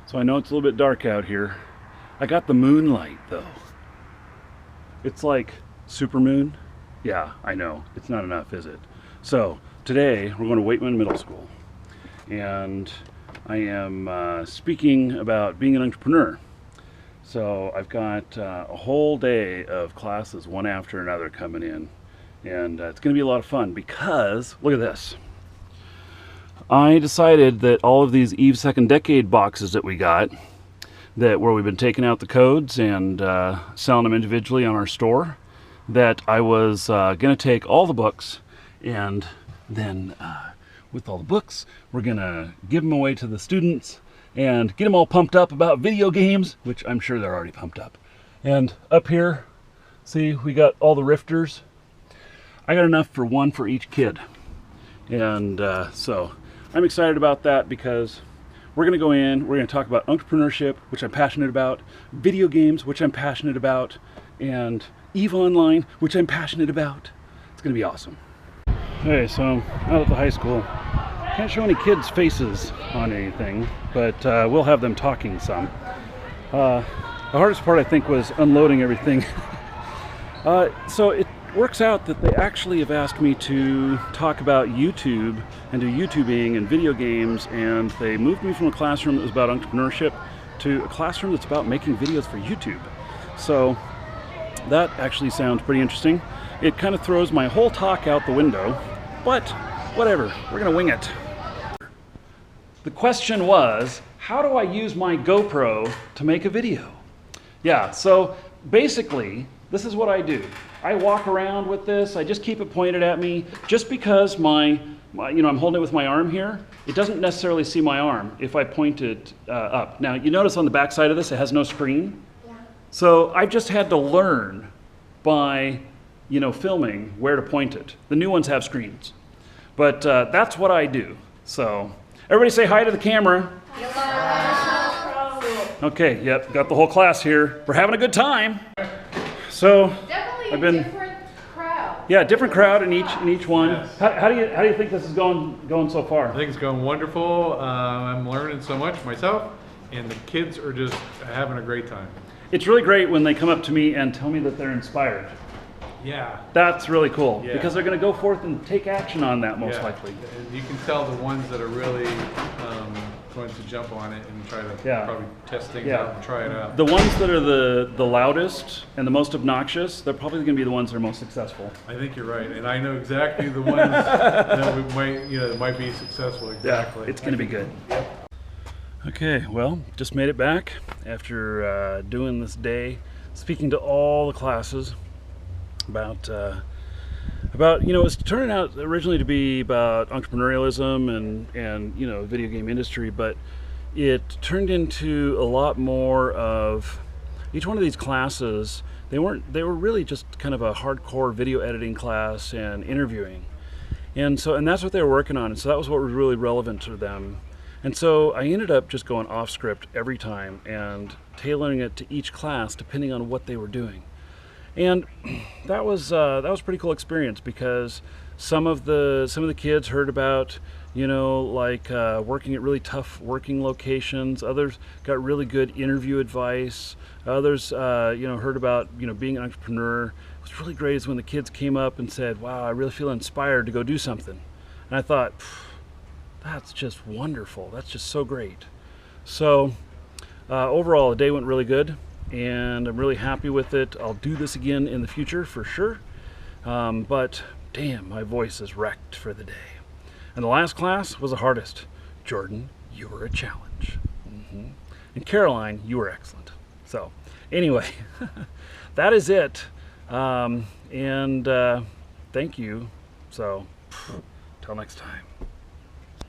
So I know it's a little bit dark out here. I got the moonlight though. It's like supermoon. Yeah, I know. It's not enough, is it? So today we're going to Waitman Middle School. And I am speaking about being an entrepreneur. So I've got a whole day of classes, one after another, coming in. And it's going to be a lot of fun because, look at this. I decided that all of these Eve Second Decade boxes that we got, where we've been taking out the codes and selling them individually on our store, that I was going to take all the books and then with all the books, we're going to give them away to the students and get them all pumped up about video games, which I'm sure they're already pumped up. And up here, see, we got all the rifters. I got enough for one for each kid. And so I'm excited about that because we're going to go in, we're going to talk about entrepreneurship, which I'm passionate about, video games, which I'm passionate about, and EVE Online, which I'm passionate about. It's going to be awesome. Okay, so I'm out at the high school. Can't show any kids' faces on anything, but we'll have them talking some. The hardest part, I think, was unloading everything. So it works out that they actually have asked me to talk about YouTube and do YouTubing and video games, and they moved me from a classroom that was about entrepreneurship to a classroom that's about making videos for YouTube. So that actually sounds pretty interesting. It kind of throws my whole talk out the window, but whatever, we're gonna wing it. The question was, how do I use my GoPro to make a video? Yeah, so basically, this is what I do. I walk around with this, I just keep it pointed at me. Just because I'm holding it with my arm here, it doesn't necessarily see my arm if I point it up. Now, you notice on the back side of this, it has no screen. Yeah. So I've just had to learn by, filming where to point it. The new ones have screens. But that's what I do. So everybody say hi to the camera. Hello. Okay, yep, got the whole class here. We're having a good time. So definitely I've been different crowd. Yeah, different crowd in each one. Yes. How do you think this is going so far? I think it's going wonderful. I'm learning so much myself, and the kids are just having a great time. It's really great when they come up to me and tell me that they're inspired. Yeah. That's really cool, yeah. Because they're going to go forth and take action on that most likely. You can tell the ones that are really going to jump on it and try to probably test things out and try it out. The ones that are the loudest and the most obnoxious, they're probably going to be the ones that are most successful. I think you're right, and I know exactly the ones that might be successful. Exactly. Yeah, it's going to be good. Yep. Okay, well, just made it back after doing this day, speaking to all the classes about it was turning out originally to be about entrepreneurialism and video game industry, but it turned into a lot more of each one of these classes. They were really just kind of a hardcore video editing class and interviewing, and that's what they were working on, and so that was what was really relevant to them. And so I ended up just going off script every time and tailoring it to each class depending on what they were doing. And that was a pretty cool experience because some of the kids heard about working at really tough working locations. Others got really good interview advice. Others heard about being an entrepreneur. What's really great is when the kids came up and said, "Wow, I really feel inspired to go do something." And I thought, that's just wonderful. That's just so great. So overall, the day went really good. And I'm really happy with it. I'll do this again in the future for sure. But damn, my voice is wrecked for the day. And the last class was the hardest. Jordan, you were a challenge. And Caroline, you were excellent. So anyway, that is it. Thank you. So till next time.